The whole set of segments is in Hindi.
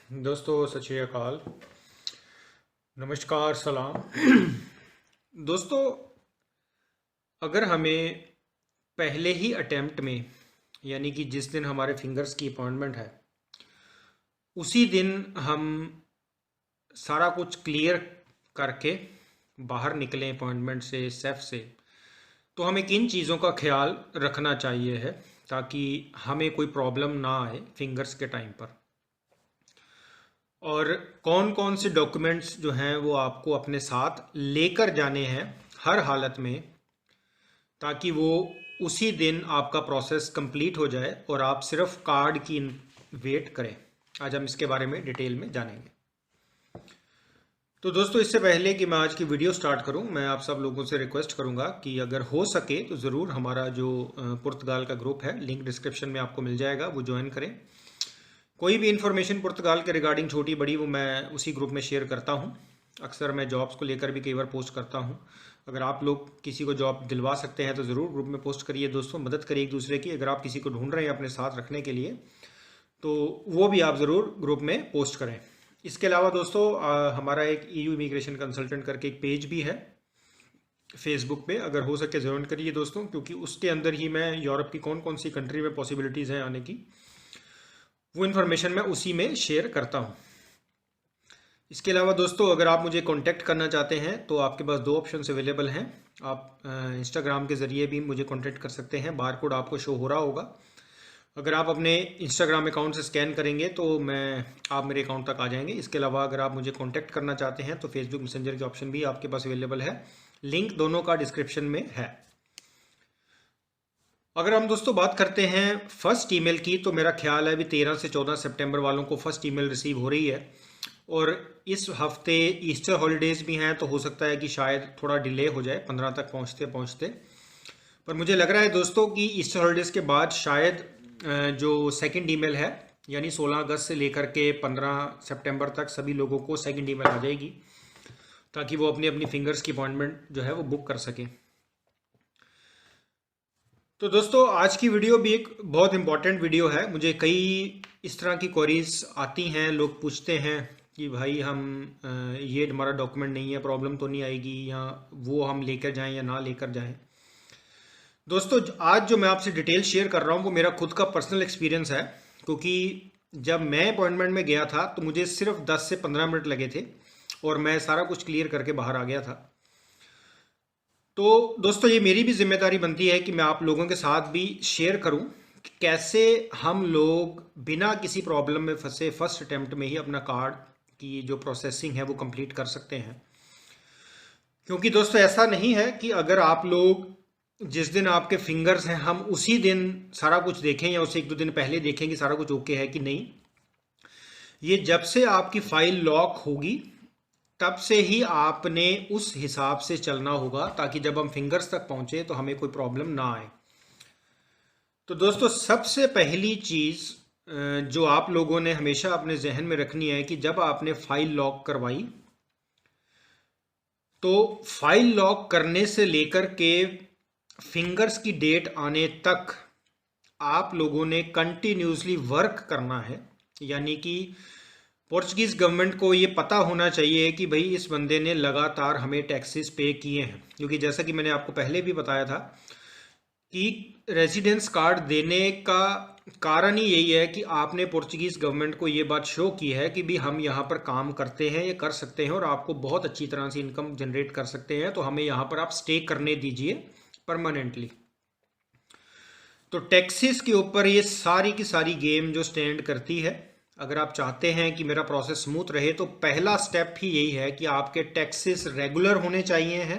दोस्तों सत श्री अकाल, नमस्कार, सलाम। दोस्तों, अगर हमें पहले ही अटेम्प्ट में, यानी कि जिस दिन हमारे फिंगर्स की अपॉइंटमेंट है उसी दिन हम सारा कुछ क्लियर करके बाहर निकलें अपॉइंटमेंट से, सेफ से, तो हमें किन चीज़ों का ख्याल रखना चाहिए है ताकि हमें कोई प्रॉब्लम ना आए फिंगर्स के टाइम पर। और कौन कौन से डॉक्यूमेंट्स जो हैं वो आपको अपने साथ लेकर जाने हैं हर हालत में, ताकि वो उसी दिन आपका प्रोसेस कंप्लीट हो जाए और आप सिर्फ कार्ड की वेट करें। आज हम इसके बारे में डिटेल में जानेंगे। तो दोस्तों, इससे पहले कि मैं आज की वीडियो स्टार्ट करूं, मैं आप सब लोगों से रिक्वेस्ट करूंगा कि अगर हो सके तो ज़रूर हमारा जो पुर्तगाल का ग्रुप है, लिंक डिस्क्रिप्शन में आपको मिल जाएगा, वो ज्वाइन करें। कोई भी इन्फॉर्मेशन पुर्तगाल के रिगार्डिंग छोटी बड़ी वो मैं उसी ग्रुप में शेयर करता हूँ। अक्सर मैं जॉब्स को लेकर भी कई बार पोस्ट करता हूँ। अगर आप लोग किसी को जॉब दिलवा सकते हैं तो ज़रूर ग्रुप में पोस्ट करिए दोस्तों, मदद करिए एक दूसरे की। अगर आप किसी को ढूंढ रहे हैं अपने साथ रखने के लिए तो वो भी आप ज़रूर ग्रुप में पोस्ट करें। इसके अलावा दोस्तों, हमारा एक EU इमिग्रेशन कंसल्टेंट करके एक पेज भी है फेसबुक पे, अगर हो सके ज्वाइन करिए दोस्तों, क्योंकि उसके अंदर ही मैं यूरोप की कौन कौन सी कंट्री में पॉसिबिलिटीज़ हैं आने की, वो इन्फॉर्मेशन मैं उसी में शेयर करता हूँ। इसके अलावा दोस्तों, अगर आप मुझे कांटेक्ट करना चाहते हैं तो आपके पास दो ऑप्शंस अवेलेबल हैं। आप इंस्टाग्राम के ज़रिए भी मुझे कांटेक्ट कर सकते हैं, बारकोड आपको शो हो रहा होगा। अगर आप अपने इंस्टाग्राम अकाउंट से स्कैन करेंगे तो आप मेरे अकाउंट तक आ जाएंगे। इसके अलावा अगर आप मुझे कांटेक्ट करना चाहते हैं तो फेसबुक मैसेंजर के ऑप्शन भी आपके पास अवेलेबल है, लिंक दोनों का डिस्क्रिप्शन में है। अगर हम दोस्तों बात करते हैं फर्स्ट ईमेल की, तो मेरा ख्याल है अभी 13 से 14 सितंबर वालों को फर्स्ट ईमेल रिसीव हो रही है। और इस हफ्ते ईस्टर हॉलीडेज़ भी हैं तो हो सकता है कि शायद थोड़ा डिले हो जाए 15 तक पहुंचते पहुंचते। पर मुझे लग रहा है दोस्तों कि ईस्टर हॉलीडेज़ के बाद शायद जो सेकंड ईमेल है, यानी 16 अगस्त से लेकर के 15 सितंबर तक सभी लोगों को सेकंड ईमेल आ जाएगी, ताकि वो अपनी अपनी फिंगर्स की अपॉइंटमेंट जो है वो बुक कर सकें। तो दोस्तों, आज की वीडियो भी एक बहुत इंपॉर्टेंट वीडियो है। मुझे कई इस तरह की क्वेरीज आती हैं, लोग पूछते हैं कि भाई हम ये हमारा डॉक्यूमेंट नहीं है, प्रॉब्लम तो नहीं आएगी, या वो हम लेकर जाएं या ना लेकर जाएं। दोस्तों, आज जो मैं आपसे डिटेल शेयर कर रहा हूँ वो मेरा खुद का पर्सनल एक्सपीरियंस है, क्योंकि जब मैं अपॉइंटमेंट में गया था तो मुझे सिर्फ 10 से 15 मिनट लगे थे और मैं सारा कुछ क्लियर करके बाहर आ गया था। तो दोस्तों, ये मेरी भी जिम्मेदारी बनती है कि मैं आप लोगों के साथ भी शेयर करूं कि कैसे हम लोग बिना किसी प्रॉब्लम में फंसे फर्स्ट अटेम्प्ट में ही अपना कार्ड की जो प्रोसेसिंग है वो कंप्लीट कर सकते हैं। क्योंकि दोस्तों, ऐसा नहीं है कि अगर आप लोग जिस दिन आपके फिंगर्स हैं हम उसी दिन सारा कुछ देखें या उसे एक दो दिन पहले देखें कि सारा कुछ ओके है कि नहीं। ये जब से आपकी फाइल लॉक होगी तब से ही आपने उस हिसाब से चलना होगा, ताकि जब हम फिंगर्स तक पहुंचे तो हमें कोई प्रॉब्लम ना आए। तो दोस्तों, सबसे पहली चीज़ जो आप लोगों ने हमेशा अपने जहन में रखनी है कि जब आपने फाइल लॉक करवाई तो फाइल लॉक करने से लेकर के फिंगर्स की डेट आने तक आप लोगों ने कंटिन्यूसली वर्क करना है। यानी कि पोर्चुगीज़ गवर्नमेंट को ये पता होना चाहिए कि भाई इस बंदे ने लगातार हमें टैक्सेस पे किए हैं, क्योंकि जैसा कि मैंने आपको पहले भी बताया था कि रेजिडेंस कार्ड देने का कारण ही यही है कि आपने पोर्चुगीज़ गवर्नमेंट को ये बात शो की है कि भी हम यहाँ पर काम करते हैं, ये कर सकते हैं और आपको बहुत अच्छी तरह से इनकम जनरेट कर सकते हैं, तो हमें यहाँ पर आप स्टे करने दीजिए परमानेंटली। तो टैक्सेस के ऊपर ये सारी की सारी गेम जो स्टैंड करती है। अगर आप चाहते हैं कि मेरा प्रोसेस स्मूथ रहे तो पहला स्टेप ही यही है कि आपके टैक्सेस रेगुलर होने चाहिए हैं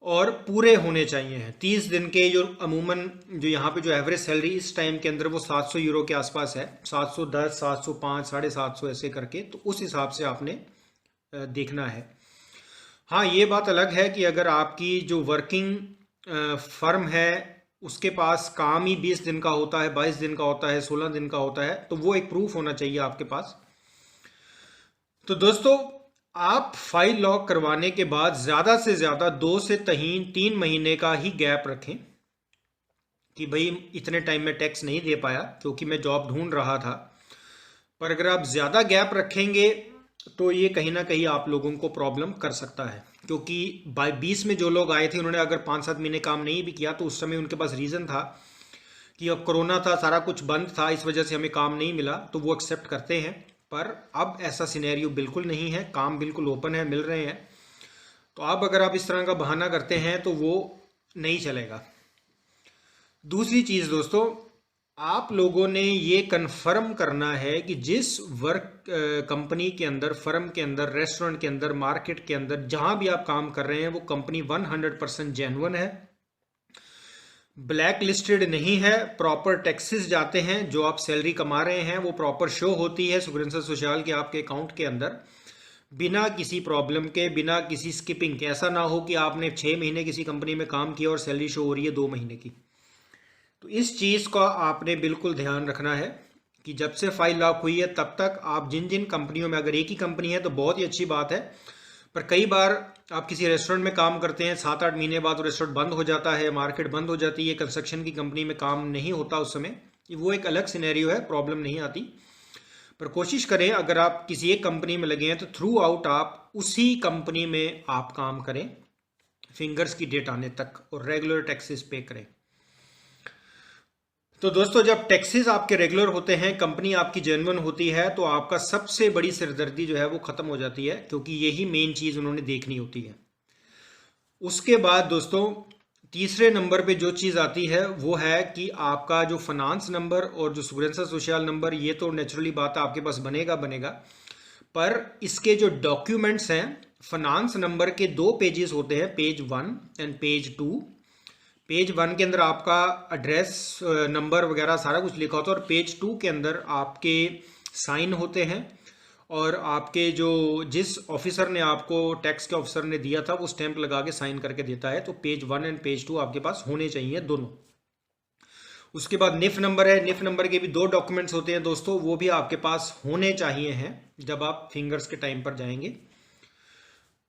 और पूरे होने चाहिए हैं। 30 दिन के जो अमूमन जो यहाँ पे जो एवरेज सैलरी इस टाइम के अंदर वो 700 यूरो के आसपास है, 710, 705, 750 ऐसे करके, तो उस हिसाब से आपने देखना है। हाँ, ये बात अलग है कि अगर आपकी जो वर्किंग फर्म है उसके पास काम ही 20 दिन का होता है, 22 दिन का होता है, 16 दिन का होता है, तो वो एक प्रूफ होना चाहिए आपके पास। तो दोस्तों, आप फाइल लॉक करवाने के बाद ज़्यादा से ज़्यादा 2 से 3 महीने का ही गैप रखें कि भाई इतने टाइम में टैक्स नहीं दे पाया क्योंकि मैं जॉब ढूंढ रहा था। पर अगर आप ज़्यादा गैप रखेंगे तो ये कहीं ना कहीं आप लोगों को प्रॉब्लम कर सकता है, क्योंकि 20 में जो लोग आए थे उन्होंने अगर 5-7 महीने काम नहीं भी किया तो उस समय उनके पास रीज़न था कि अब कोरोना था, सारा कुछ बंद था, इस वजह से हमें काम नहीं मिला, तो वो एक्सेप्ट करते हैं। पर अब ऐसा सिनेरियो बिल्कुल नहीं है, काम बिल्कुल ओपन है, मिल रहे हैं। तो अब अगर आप इस तरह का बहाना करते हैं तो वो नहीं चलेगा। दूसरी चीज़ दोस्तों, आप लोगों ने ये कन्फर्म करना है कि जिस वर्क कंपनी के अंदर, फर्म के अंदर, रेस्टोरेंट के अंदर, मार्केट के अंदर, जहां भी आप काम कर रहे हैं वो कंपनी 100% जेन्युइन है, ब्लैक लिस्टेड नहीं है, प्रॉपर टैक्सेस जाते हैं, जो आप सैलरी कमा रहे हैं वो प्रॉपर शो होती है सुकून सोशल के आपके अकाउंट के अंदर, बिना किसी प्रॉब्लम के, बिना किसी स्किपिंग के। ऐसा ना हो कि आपने 6 महीने किसी कंपनी में काम किया और सैलरी शो हो रही है 2 महीने की। तो इस चीज़ का आपने बिल्कुल ध्यान रखना है कि जब से फाइल लॉक हुई है तब तक आप जिन जिन कंपनियों में, अगर एक ही कंपनी है तो बहुत ही अच्छी बात है, पर कई बार आप किसी रेस्टोरेंट में काम करते हैं, 7-8 महीने बाद रेस्टोरेंट बंद हो जाता है, मार्केट बंद हो जाती है, कंस्ट्रक्शन की कंपनी में काम नहीं होता उस समय, वो एक अलग सिनेरियो है, प्रॉब्लम नहीं आती। पर कोशिश करें अगर आप किसी एक कंपनी में लगे हैं तो थ्रू आउट आप उसी कंपनी में आप काम करें फिंगर्स की डेट आने तक, और रेगुलर टैक्सेस पे करें। तो दोस्तों जब टैक्सेस आपके रेगुलर होते हैं, कंपनी आपकी जेन्युइन होती है, तो आपका सबसे बड़ी सिरदर्दी जो है वो खत्म हो जाती है, क्योंकि यही मेन चीज़ उन्होंने देखनी होती है। उसके बाद दोस्तों तीसरे नंबर पे जो चीज़ आती है वो है कि आपका जो फाइनेंस नंबर और जो सुकून सोशल नंबर, ये तो नेचुरली बात है आपके पास बनेगा, पर इसके जो डॉक्यूमेंट्स हैं, फाइनेंस नंबर के 2 पेजेस होते हैं, पेज 1 एंड पेज 2। पेज 1 के अंदर आपका एड्रेस, नंबर वगैरह सारा कुछ लिखा होता है, और पेज 2 के अंदर आपके साइन होते हैं, और आपके जो जिस ऑफिसर ने आपको, टैक्स के ऑफिसर ने दिया था, वो स्टैंप लगा के साइन करके देता है। तो पेज 1 एंड पेज 2 आपके पास होने चाहिए दोनों। उसके बाद निफ नंबर है, निफ नंबर के भी 2 डॉक्यूमेंट्स होते हैं दोस्तों, वो भी आपके पास होने चाहिए हैं जब आप फिंगर्स के टाइम पर जाएंगे।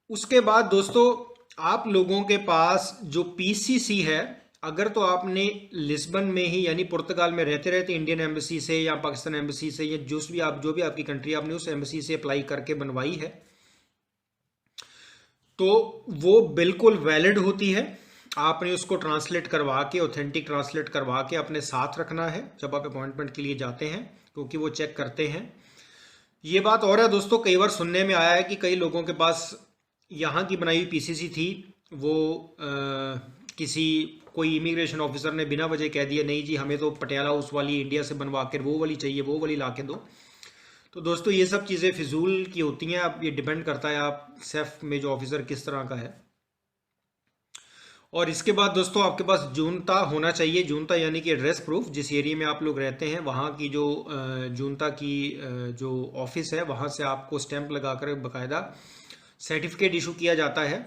उसके बाद दोस्तों आप लोगों के पास जो पीसीसी है, अगर तो आपने लिस्बन में ही यानी पुर्तगाल में रहते रहते इंडियन एम्बेसी से या पाकिस्तान एम्बेसी से या जो भी आपकी कंट्री आपने उस एम्बेसी से अप्लाई करके बनवाई है, तो वो बिल्कुल वैलिड होती है। आपने उसको ट्रांसलेट करवा के, ऑथेंटिक ट्रांसलेट करवा के अपने साथ रखना है जब आप अपॉइंटमेंट के लिए जाते हैं, क्योंकि वो चेक करते हैं। ये बात और है दोस्तों, कई बार सुनने में आया है कि कई लोगों के पास यहाँ की बनाई हुई पीसीसी थी, वो कोई इमिग्रेशन ऑफिसर ने बिना वजह कह दिया नहीं जी हमें तो पटियाला उस वाली इंडिया से बनवा कर वो वाली चाहिए, वो वाली ला के दो। तो दोस्तों ये सब चीज़ें फिजूल की होती हैं। अब ये डिपेंड करता है आप सेफ में जो ऑफिसर किस तरह का है। और इसके बाद दोस्तों आपके पास जूनता होना चाहिए। जूनता यानी कि एड्रेस प्रूफ, जिस एरिया में आप लोग रहते हैं वहाँ की जो जूनता की जो ऑफिस है वहाँ से आपको स्टैंप लगाकर बाकायदा सर्टिफिकेट इशू किया जाता है।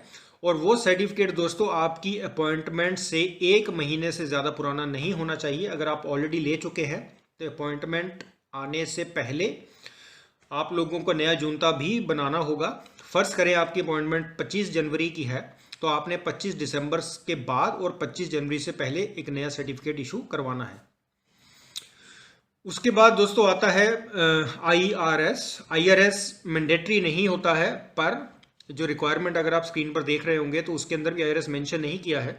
और वो सर्टिफिकेट दोस्तों आपकी अपॉइंटमेंट से 1 महीने से ज़्यादा पुराना नहीं होना चाहिए। अगर आप ऑलरेडी ले चुके हैं तो अपॉइंटमेंट आने से पहले आप लोगों को नया जूनता भी बनाना होगा। फ़र्ज़ करें आपकी अपॉइंटमेंट 25 जनवरी की है, तो आपने 25 दिसंबर के बाद और 25 जनवरी से पहले एक नया सर्टिफिकेट इशू करवाना है। उसके बाद दोस्तों आता है IRS। IRS मैंडेटरी नहीं होता है, पर जो रिक्वायरमेंट अगर आप स्क्रीन पर देख रहे होंगे तो उसके अंदर भी IRS मेंशन नहीं किया है।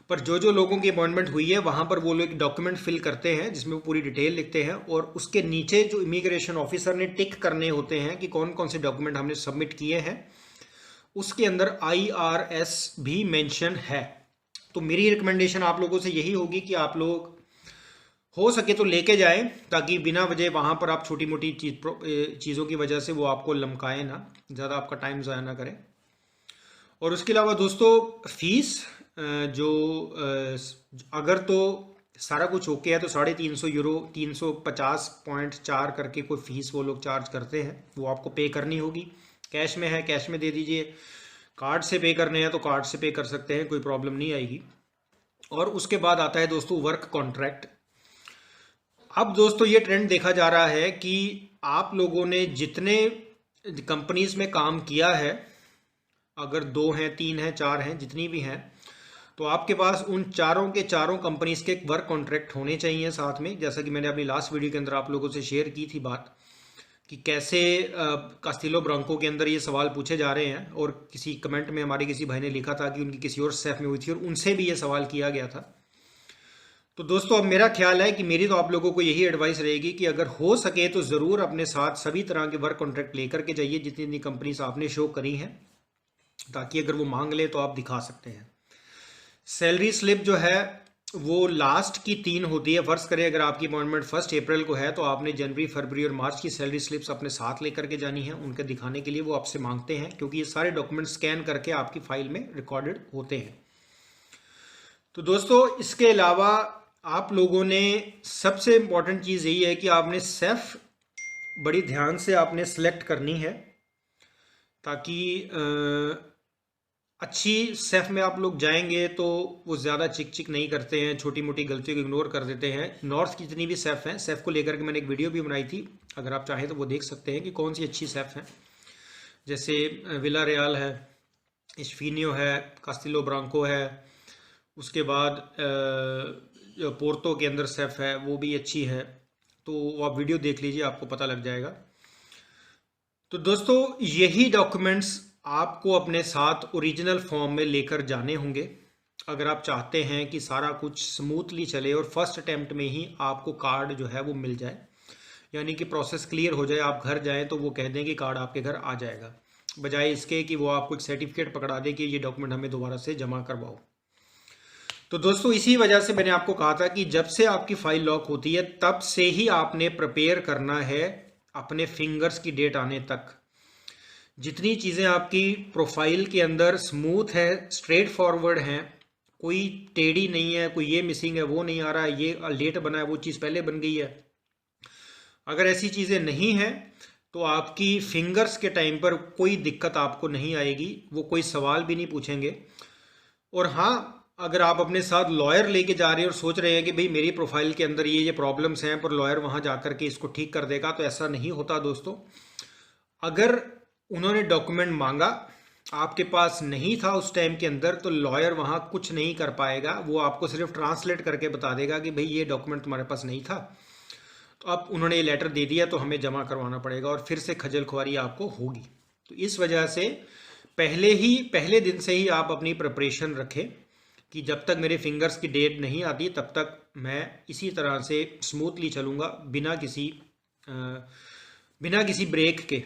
पर जो लोगों की अपॉइंटमेंट हुई है वहाँ पर वो लोग डॉक्यूमेंट फिल करते हैं जिसमें वो पूरी डिटेल लिखते हैं, और उसके नीचे जो इमिग्रेशन ऑफिसर ने टिक करने होते हैं कि कौन कौन से डॉक्यूमेंट हमने सबमिट किए हैं, उसके अंदर IRS भी मेंशन है। तो मेरी रिकमेंडेशन आप लोगों से यही होगी कि आप लोग हो सके तो लेके जाएं, ताकि बिना वजह वहाँ पर आप छोटी मोटी चीज़ों की वजह से वो आपको लमकाए ना, ज़्यादा आपका टाइम ज़ाया ना करें। और उसके अलावा दोस्तों फीस जो अगर तो सारा कुछ ओके है तो 350 यूरो, 350.4 करके कोई फीस वो लोग चार्ज करते हैं, वो आपको पे करनी होगी। कैश में है कैश में दे दीजिए, कार्ड से पे करने हैं तो कार्ड से पे कर सकते हैं, कोई प्रॉब्लम नहीं आएगी। और उसके बाद आता है दोस्तों वर्क कॉन्ट्रैक्ट। अब दोस्तों ये ट्रेंड देखा जा रहा है कि आप लोगों ने जितने कंपनीज में काम किया है, अगर 2 हैं 3 हैं 4 हैं जितनी भी हैं, तो आपके पास उन चारों के चारों कंपनीज के वर्क कॉन्ट्रैक्ट होने चाहिए साथ में, जैसा कि मैंने अपनी लास्ट वीडियो के अंदर आप लोगों से शेयर की थी बात कि कैसे कास्टिलो ब्रांको के अंदर ये सवाल पूछे जा रहे हैं, और किसी कमेंट में हमारे किसी भाई ने लिखा था कि उनकी किसी और सेफ में हुई थी और उनसे भी ये सवाल किया गया था। तो दोस्तों अब मेरा ख्याल है कि मेरी तो आप लोगों को यही एडवाइस रहेगी कि अगर हो सके तो ज़रूर अपने साथ सभी तरह के वर्क कॉन्ट्रैक्ट लेकर के जाइए जितनी जितनी कंपनीज आपने शो करी हैं, ताकि अगर वो मांग ले तो आप दिखा सकते हैं। सैलरी स्लिप जो है वो लास्ट की 3 होती है। फर्ज करें अगर आपकी अपॉइंटमेंट 1 अप्रैल को है तो आपने जनवरी, फरवरी और मार्च की सैलरी स्लिप्स अपने साथ लेकर के जानी है। उनके दिखाने के लिए वो आपसे मांगते हैं, क्योंकि ये सारे डॉक्यूमेंट स्कैन करके आपकी फाइल में रिकॉर्डेड होते हैं। तो दोस्तों इसके अलावा आप लोगों ने सबसे इम्पॉर्टेंट चीज़ यही है कि आपने सेफ बड़ी ध्यान से आपने सेलेक्ट करनी है, ताकि अच्छी सेफ में आप लोग जाएंगे तो वो ज़्यादा चिक चिक नहीं करते हैं, छोटी मोटी गलतियों को इग्नोर कर देते हैं। नॉर्थ की जितनी भी सेफ हैं, सेफ को लेकर के मैंने एक वीडियो भी बनाई थी, अगर आप चाहें तो वो देख सकते हैं कि कौन सी अच्छी सेफ हैं। जैसे विला रियल है, इस्फीनियो है, कास्टिलो ब्रांको है, उसके बाद पोर्तो के अंदर सेफ है वो भी अच्छी है। तो आप वीडियो देख लीजिए, आपको पता लग जाएगा। तो दोस्तों यही डॉक्यूमेंट्स आपको अपने साथ ओरिजिनल फॉर्म में लेकर जाने होंगे अगर आप चाहते हैं कि सारा कुछ स्मूथली चले और फर्स्ट अटैम्प्ट में ही आपको कार्ड जो है वो मिल जाए, यानी कि प्रोसेस क्लियर हो जाए। आप घर जाएं तो वो कह दें कि कार्ड आपके घर आ जाएगा, बजाय इसके कि वो आपको एक सर्टिफिकेट पकड़ा दे कि ये डॉक्यूमेंट हमें दोबारा से जमा करवाओ। तो दोस्तों इसी वजह से मैंने आपको कहा था कि जब से आपकी फाइल लॉक होती है तब से ही आपने प्रिपेयर करना है अपने फिंगर्स की डेट आने तक। जितनी चीज़ें आपकी प्रोफाइल के अंदर स्मूथ है, स्ट्रेट फॉरवर्ड हैं, कोई टेढ़ी नहीं है, कोई ये मिसिंग है वो नहीं आ रहा है, ये लेट बना है वो चीज़ पहले बन गई है, अगर ऐसी चीज़ें नहीं हैं तो आपकी फिंगर्स के टाइम पर कोई दिक्कत आपको नहीं आएगी, वो कोई सवाल भी नहीं पूछेंगे। और हाँ, अगर आप अपने साथ लॉयर लेके जा रहे हैं और सोच रहे हैं कि भाई मेरी प्रोफाइल के अंदर ये प्रॉब्लम्स हैं पर लॉयर वहाँ जा कर के इसको ठीक कर देगा, तो ऐसा नहीं होता दोस्तों। अगर उन्होंने डॉक्यूमेंट मांगा, आपके पास नहीं था उस टाइम के अंदर, तो लॉयर वहाँ कुछ नहीं कर पाएगा, वो आपको सिर्फ ट्रांसलेट करके बता देगा कि भाई ये डॉक्यूमेंट तुम्हारे पास नहीं था, तो अब उन्होंने ये लेटर दे दिया तो हमें जमा करवाना पड़ेगा, और फिर से खजल खुआरी आपको होगी। तो इस वजह से पहले दिन से ही आप अपनी प्रिपरेशन रखें कि जब तक मेरे फिंगर्स की डेट नहीं आती तब तक मैं इसी तरह से स्मूथली चलूँगा, बिना किसी ब्रेक के,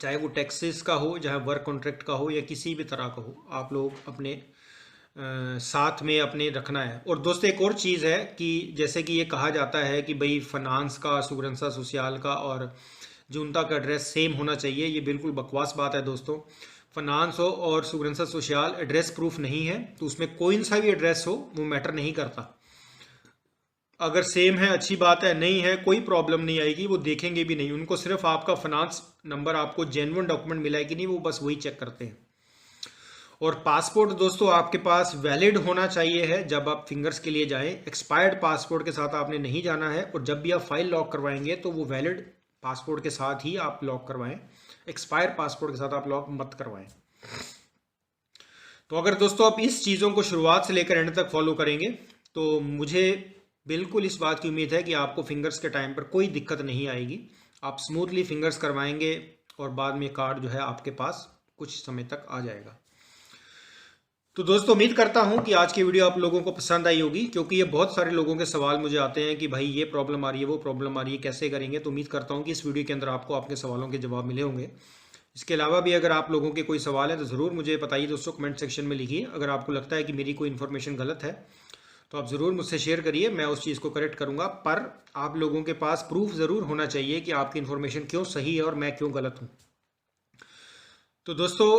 चाहे वो टैक्सेस का हो, चाहे वर्क कॉन्ट्रैक्ट का हो, या किसी भी तरह का हो, आप लोग अपने साथ में अपने रखना है। और दोस्तों एक और चीज़ है कि जैसे कि ये कहा जाता है कि भाई फाइनेंस का, सुगरंसा सोशल का और जुनता का एड्रेस सेम होना चाहिए, ये बिल्कुल बकवास बात है दोस्तों। फाइनेंस हो और सुगरंसा सोशल एड्रेस प्रूफ नहीं है, तो उसमें कोई सा भी एड्रेस हो वो मैटर नहीं करता। अगर सेम है अच्छी बात है, नहीं है कोई प्रॉब्लम नहीं आएगी, वो देखेंगे भी नहीं, उनको सिर्फ आपका फाइनेंस नंबर, आपको जेन्युइन डॉक्यूमेंट मिला है कि नहीं, वो बस वही चेक करते हैं। और पासपोर्ट दोस्तों आपके पास वैलिड होना चाहिए है जब आप फिंगर्स के लिए जाएं। एक्सपायर्ड पासपोर्ट के साथ आपने नहीं जाना है, और जब भी आप फाइल लॉक करवाएंगे तो वो वैलिड पासपोर्ट के साथ ही आप लॉक करवाएं, एक्सपायर पासपोर्ट के साथ आप लॉक मत करवाएं। तो अगर दोस्तों आप इस चीज़ों को शुरुआत से लेकर एंड तक फॉलो करेंगे तो मुझे बिल्कुल इस बात की उम्मीद है कि आपको फिंगर्स के टाइम पर कोई दिक्कत नहीं आएगी, आप स्मूथली फिंगर्स करवाएंगे और बाद में कार्ड जो है आपके पास कुछ समय तक आ जाएगा। तो दोस्तों उम्मीद करता हूं कि आज की वीडियो आप लोगों को पसंद आई होगी, क्योंकि ये बहुत सारे लोगों के सवाल मुझे आते हैं कि भाई ये प्रॉब्लम आ रही है, वो प्रॉब्लम आ रही है, कैसे करेंगे। तो उम्मीद करता हूं कि इस वीडियो के अंदर आपको आपके सवालों के जवाब मिले होंगे। इसके अलावा भी अगर आप लोगों के कोई सवाल है तो ज़रूर मुझे बताइए दोस्तों, कमेंट सेक्शन में लिखिए। अगर आपको लगता है कि मेरी कोई इन्फॉर्मेशन गलत है तो आप ज़रूर मुझसे शेयर करिए, मैं उस चीज़ को करेक्ट करूँगा। पर आप लोगों के पास प्रूफ ज़रूर होना चाहिए कि आपकी इन्फॉर्मेशन क्यों सही है और मैं क्यों गलत हूँ। तो दोस्तों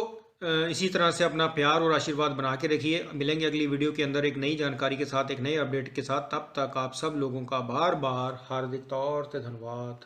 इसी तरह से अपना प्यार और आशीर्वाद बना के रखिए। मिलेंगे अगली वीडियो के अंदर एक नई जानकारी के साथ, एक नए अपडेट के साथ। तब तक आप सब लोगों का बार बार हार्दिक तौर से धन्यवाद।